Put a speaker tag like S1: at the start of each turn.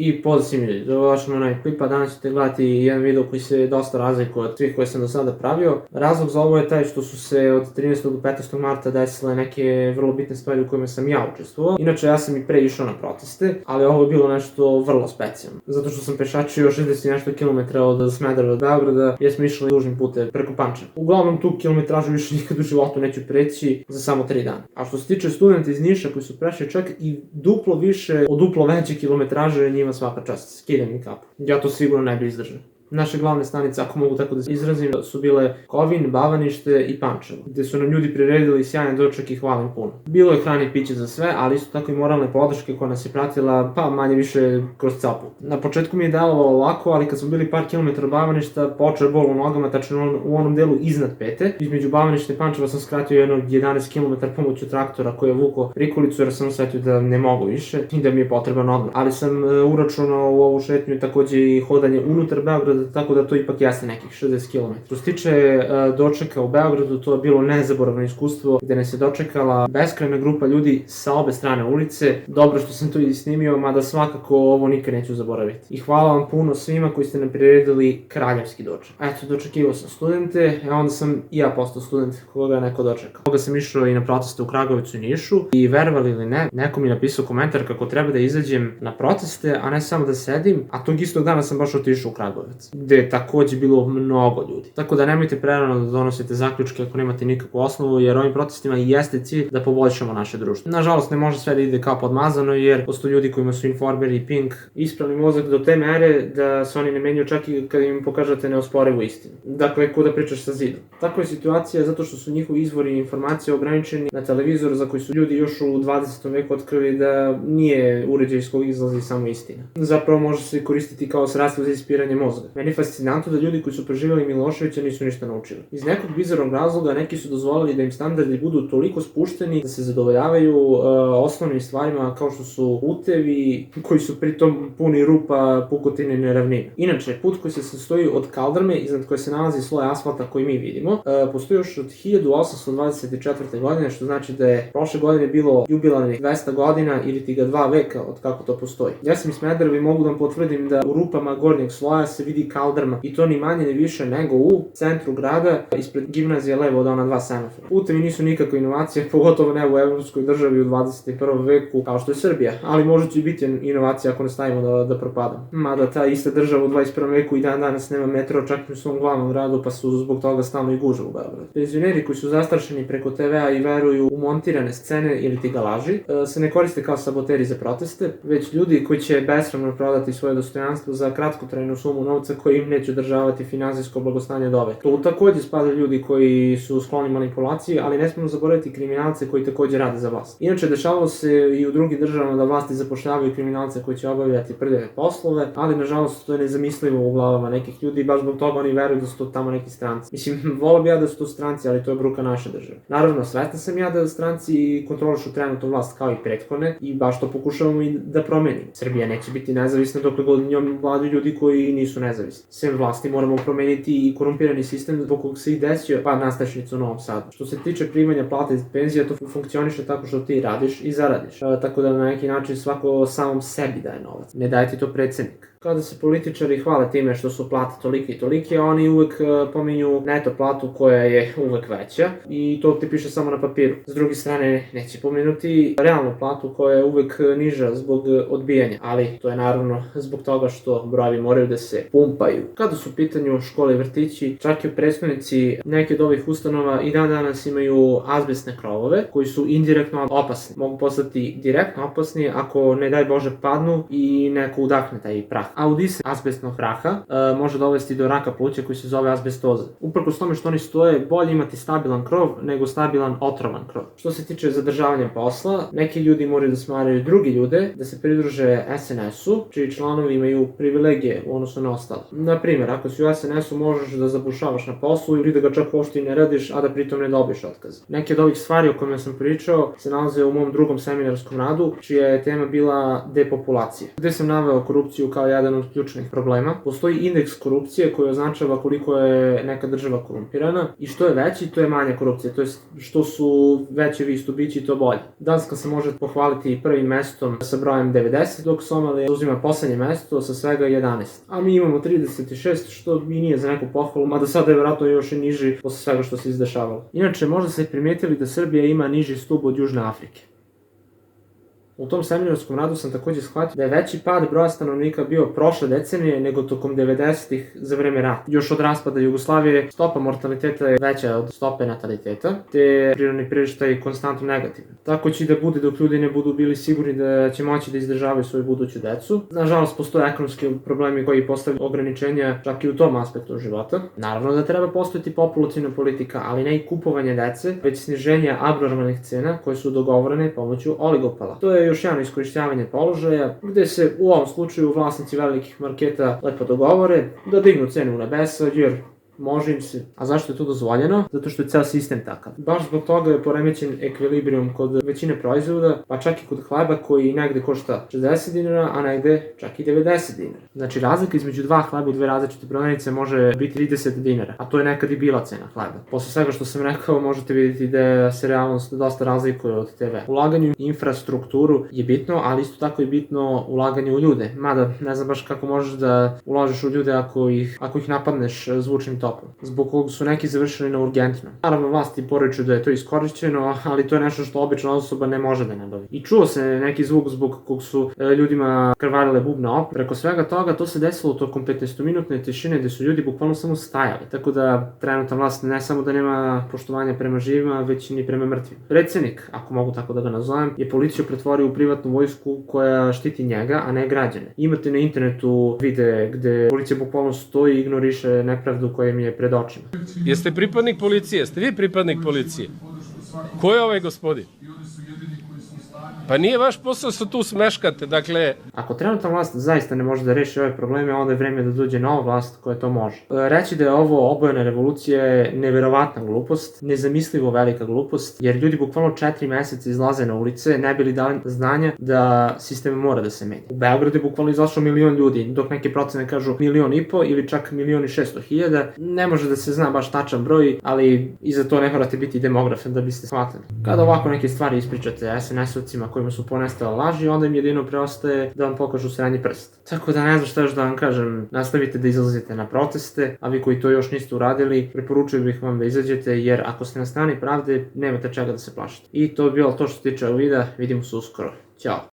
S1: I pozdrav svim ljudi, dobrodošli na onaj klip, pa danas ćete gledati jedan video koji se dosta razlikuje od svih koje sam do sada pravio. Razlog za ovo je taj što su se od 13. do 15. marta desile neke vrlo bitne stvari u kojima sam ja učestvovao. Inače, ja sam i pre išao na proteste, ali ovo je bilo nešto vrlo specijalno. Zato što sam pešačio 60 nešto kilometra od Smedereva do Beograda, jer smo išli dužnim putem preko Pančeva. Uglavnom, tu kilometražu više nikad u životu neću preći za samo 3 dana. A što se tiče studenta iz Niša koji su prešli čak i duplo više od duplo veće kilometraže, njima svaka čast, skidam mi kapu. Ja to sigurno ne bi izdržao. Naše glavne stanice, ako mogu tako da se izrazim, su bile Kovin, Bavanište i Pančevo, gde su nam ljudi priredili sjajan doček i hvalim puno. Bilo je hrane i piće za sve, ali isto tako i moralne podrške koja nas je pratila, pa manje više kroz capu. Na početku mi je delovalo lako, ali kad smo bili par kilometara od Bavaništa, počeo je bol u nogama, tačno u onom delu iznad pete. Između Bavaništa i Pančeva sam skratio jedno 11 km pomoću traktora koji je vukao prikolicu, jer sam osjetio da ne mogu više i da mi je potreban odmor. Ali sam uračunao u ovu šetnju takođe i hodanje unutar Beograda, tako da to ipak jeste nekih 60 km. Što se tiče dočeka u Beogradu, to je bilo nezaboravno iskustvo gde nas je dočekala beskrajna grupa ljudi sa obe strane ulice. Dobro što sam to i snimio, mada svakako ovo nikad neću zaboraviti. I hvala vam puno svima koji ste nam priredili kraljevski doček. Eto, dočekivao sam studente, a onda sam i ja postao student koga je neko dočekao. Koga sam išao i na proteste u Kragujevcu i Nišu i verovali ili ne, neko mi je napisao komentar kako treba da izađem na proteste, a ne samo da sedim, a tog istog dana sam baš otišao u Kragujevac, gde je takođe bilo mnogo ljudi. Tako da nemojte prerano da donosite zaključke ako nemate nikakvu osnovu, jer ovim protestima i jeste cilj da poboljšamo naše društvo. Nažalost, ne može sve da ide kao podmazano, jer postoje ljudi kojima su Informer i Pink ispravni mozak do te mere da se oni ne menjaju čak i kad im pokažete neosporivu istinu. Dakle, kuda pričaš sa zidom. Takva je situacija zato što su njihovi izvori informacija ograničeni na televizor za koji su ljudi još u 20. veku otkrili da nije uređaj iz kog izlazi samo istina. Zapravo može se koristiti kao sredstvo za ispiranje mozga. Meni je fascinantno da ljudi koji su preživjeli Miloševića nisu ništa naučili. Iz nekog bizarnog razloga neki su dozvolili da im standardi budu toliko spušteni da se zadovoljavaju osnovnim stvarima kao što su putevi koji su pritom puni rupa, pukotine i neravnine. Inače, put koji se sastoji od kaldrme iznad koje se nalazi sloj asfalta koji mi vidimo, postoji još od 1824. godine, što znači da je prošle godine bilo jubilarnih 200 godina ili ti ga 2 veka od kako to postoji. Ja sam iz Smedereva i mogu da vam potvrdim da u rupama gornjeg sloja se vidi kaldrma i to ni manje ni više nego u centru grada, ispred gimnazije levo od ona 2 semafora. Putevi nisu nikakva inovacija, pogotovo ne u evropskoj državi u 21. veku kao što je Srbija, ali možda će biti inovacija ako nastavimo da propadamo. Mada ta ista država u 21. veku i dan danas nema metro čak i u svom glavnom gradu, pa su zbog toga stalno i gužve u Beogradu. Penzioneri koji su zastrašeni preko TV-a i veruju u montirane scene ili ti galaži, se ne koriste kao saboteri za proteste, već ljudi koji će besramno prodati svoje dostojanstvo za kratkotrajnu sumu novca koji im neće održavati finansijsko blagostanje dove. Tu takođe spadaju ljudi koji su skloni manipulaciji, ali ne smemo zaboraviti kriminalce koji takođe rade za vlast. Inače, dešavalo se i u drugim državama da vlasti zapošljavaju kriminalce koji će obavljati prljave poslove, ali nažalost to je nezamislivo u glavama nekih ljudi i baš zbog toga oni veruju da su to tamo neki stranci. Mislim, volio bi ja da su to stranci, ali to je bruka naše države. Naravno, svestan sam ja da stranci kontrolišu trenutnu vlast kao i prethodne i baš to pokušavamo i da promenimo. Srbija neće biti nezavisna dokle god njom vladaju ljudi koji nisu nezavisni. Sem vlasti moramo promeniti i korumpirani sistem zbog kog se i desio pad nastašnicu u Novom Sadu. Što se tiče primanja plata iz penzija, to funkcioniše tako što ti radiš i zaradiš. Tako da na neki način svako samom sebi daje novac. Ne daje ti to predsednik. Kada se političari hvale time što su plate tolike i tolike, oni uvek pominju neto platu koja je uvek veća i to ti piše samo na papiru. S druge strane, neće pomenuti realnu platu koja je uvek niža zbog odbijanja, ali to je naravno zbog toga što brojevi moraju da se pumpaju. Kada su u pitanju škole i vrtići, čak i u predstavnici neke od ovih ustanova i dan danas imaju azbestne krovove koji su indirektno opasni. Mogu postati direktno opasni ako ne daj Bože padnu i neko udahne taj prah. A udisanje azbestnog praha može dovesti do raka pluća koji se zove azbestoza. Uprkos tome što oni stoje, bolje imati stabilan krov nego stabilan otrovan krov. Što se tiče zadržavanja posla, neki ljudi moraju da smaraju drugi ljude da se pridruže SNS-u, čiji članovi imaju privilegije u odnosu na ostale. ostalo. Naprimjer, ako si u SNS-u možeš da zabušavaš na poslu ili da ga čak uopšte i ne radiš, a da pritom ne dobiješ otkaz. Neke od ovih stvari o kojima sam pričao se nalaze u mom drugom seminarskom radu, čija je tema bila depopulacija, gde sam naveo korupciju kao jedan od ključnih problema. Postoji indeks korupcije koji označava koliko je neka država korumpirana i što je veći, to je manja korupcija, to je što su veći vi stubići, to bolje. Danska se može pohvaliti prvim mestom sa brojem 90, dok Somalija uzima poslednje mesto sa svega 11. A mi imamo 36, što i nije za neku pohvalu, mada sada je vjerojatno još i niži posle svega što se izdešavalo. Inače, možda ste primijetili da Srbija ima niži stub od Južne Afrike. U tom seminarskom radu sam takođe shvatio da je veći pad broja stanovnika bio prošle decenije nego tokom 90-ih za vreme rata. Još od raspada Jugoslavije stopa mortaliteta je veća od stope nataliteta, te prirodni priraštaj je konstantno negativan. Tako će i da bude dok ljudi ne budu bili sigurni da će moći da izdržavaju svoju buduću decu. Nažalost, postoje ekonomski problemi koji postavljaju ograničenja čak i u tom aspektu života. Naravno da treba postojati populacijna politika, ali ne i kupovanje dece, već sniženje abnormalnih cena koje su dogovorene pomoću oligopola. To je još jedno iskorišćavanje položaja, gde se u ovom slučaju vlasnici velikih marketa lepo dogovore da dignu cenu u nebesa, jer može im se. A zašto je to dozvoljeno? Zato što je ceo sistem takav. Baš zbog toga je poremećen ekvilibrijum kod većine proizvoda, pa čak i kod hleba koji negde košta 60 dinara, a negde čak i 90 dinara. Znači razlika između dva hleba u dve različite prodavnice može biti 30 dinara, a to je nekad i bila cena hleba. Posle svega što sam rekao, možete vidjeti da se realnost dosta razlikuje od TV. Ulaganje u infrastrukturu je bitno, ali isto tako je bitno ulaganje u ljude. Mada ne znam baš kako možeš da ulažeš u ljude ako ih napadneš zvučnim tokom, zbog kog su neki završili na urgentnom. Naravno, vlasti poručuju da je to iskorišćeno, ali to je nešto što obična osoba ne može da nabavi. I čuo se neki zvuk zbog kog su ljudima krvarile bubne op. Preko svega toga, to se desilo tokom 15-minutne tišine gde su ljudi bukvalno samo stajali. Tako da trenutna vlast ne samo da nema poštovanja prema živima, već ni prema mrtvima. Predsednik, ako mogu tako da ga nazovem, je policiju pretvorio u privatnu vojsku koja štiti njega, a ne građane. Imate na internetu vide gde policija bukvalno stoji i ignoriše nepravdu koja im je pred očima.
S2: Jeste pripadnik policije? Jeste vi pripadnik policije? Ko je ovaj gospodin? Pa nije vaš posao se tu smeškate, dakle...
S1: Ako trenutna vlast zaista ne može da reši ove probleme, onda je vreme da dođe nova vlast koja to može. Reći da je ovo obojena revolucija je neverovatna glupost, nezamislivo velika glupost, jer ljudi bukvalno 4 meseca izlaze na ulice, ne bili dali znanja da sistem mora da se menja. U Beogradu je bukvalno izašlo 1.000.000 ljudi, dok neke procene kažu 1,5 miliona ili čak 1.600.000. Ne može da se zna baš tačan broj, ali i za to ne morate biti demograf da biste shvatili. Kada ovako neke stvari ispričate SNS-ovcima kojima su ponestale laži, onda im jedino preostaje da vam pokažu srednji prst. Tako da ne znam šta još da vam kažem, nastavite da izlazite na proteste, a vi koji to još niste uradili, preporučujem bih vam da izađete, jer ako ste na strani pravde, nemate čega da se plašite. I to je bilo to što se tiče ovog videa, vidimo se uskoro. Ćao!